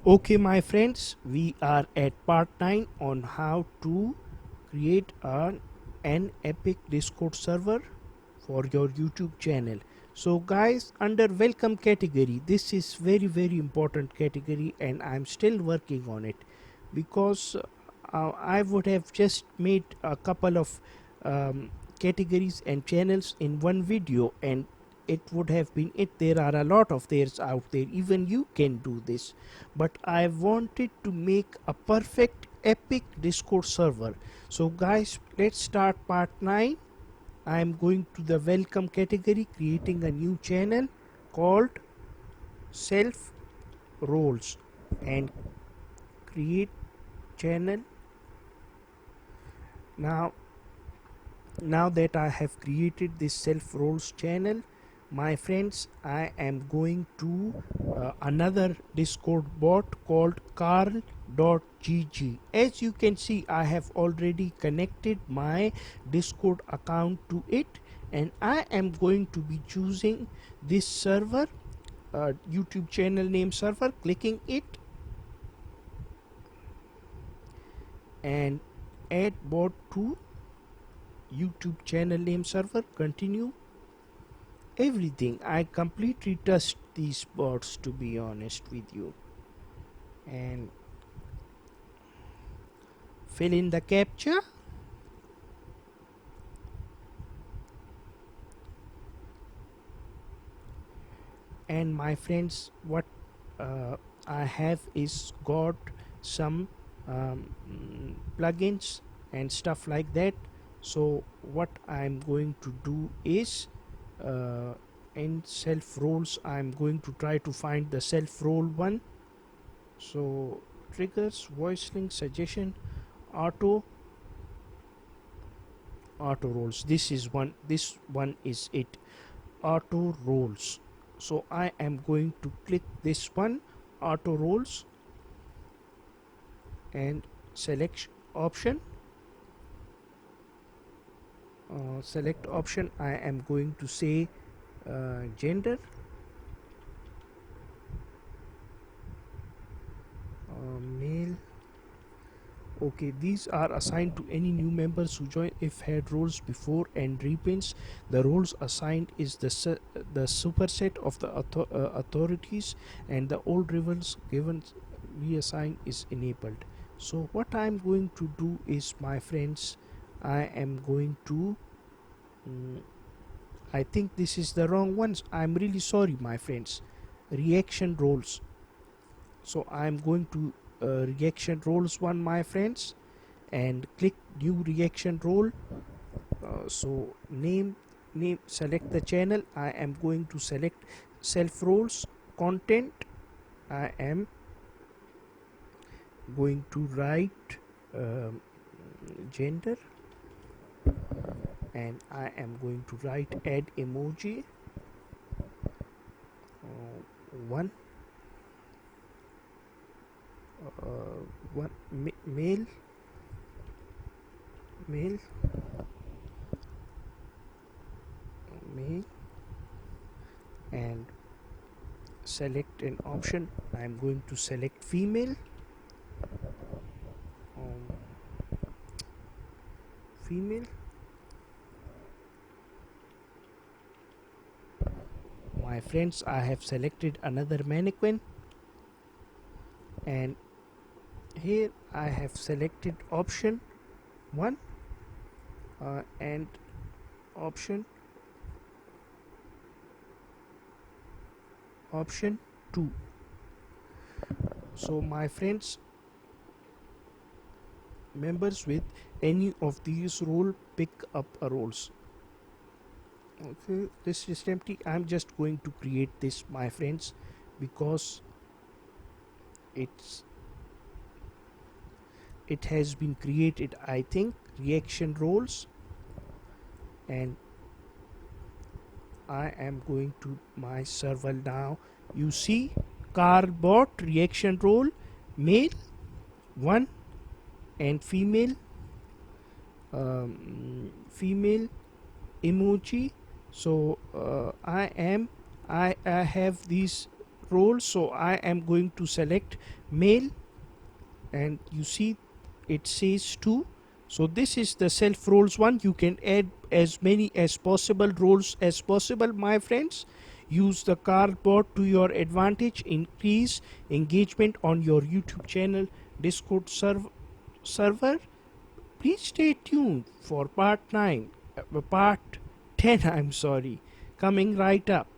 Okay, my friends, we are at part 9 on how to create an epic Discord server for your YouTube channel. So guys, under welcome category, this is very important category and I'm still working on it because I would have just made a couple of categories and channels in one video, and it would have been it. There are a lot of theirs out there, even you can do this, but I wanted to make a perfect epic Discord server. So guys, let's start part 9. I am going to the welcome category, creating a new channel called self roles, and create channel. Now that I have created this self roles channel, my friends, I am going to another Discord bot called carl.gg. As you can see, I have already connected my Discord account to it, and I am going to be choosing this server, YouTube channel name server, clicking it and add bot to YouTube channel name server, continue. Everything, I completely trust these bots, to be honest with you, and fill in the captcha. And my friends, what I have is got some plugins and stuff like that. So what I'm going to do is in self roles, I'm going to try to find the self role one. So triggers, voice link, suggestion, auto roles. This one is it, auto roles. So I am going to click this one, auto roles, and select option. Select option, I am going to say gender, male. Okay, these are assigned to any new members who join if had roles before and reprints. The roles assigned is the superset of the authorities, and the old roles given reassign is enabled. So what I'm going to do is, my friends, I am going to I think this is the wrong ones. I'm really sorry, my friends. Reaction roles. So I'm going to reaction roles one, my friends, and click new reaction role. So name, select the channel. I am going to select self roles. Content, I am going to write gender, and I am going to write add emoji one, one male, male, male, and select an option. I am going to select female, female. My friends, I have selected another mannequin, and here I have selected option 1 and option 2. So my friends, members with any of these role pick up a roles. Okay, this is empty. I'm just going to create this, my friends, because it has been created, I think. Reaction roles, and I am going to my server now. You see, car bot reaction role, male 1 and female, female emoji. So I have these role, so I am going to select male, and you see it says 2. So this is the self roles one. You can add as many as possible roles as possible, my friends. Use the cardboard to your advantage. Increase engagement on your YouTube channel Discord server. Please stay tuned for part 9, part 10, I'm sorry, coming right up.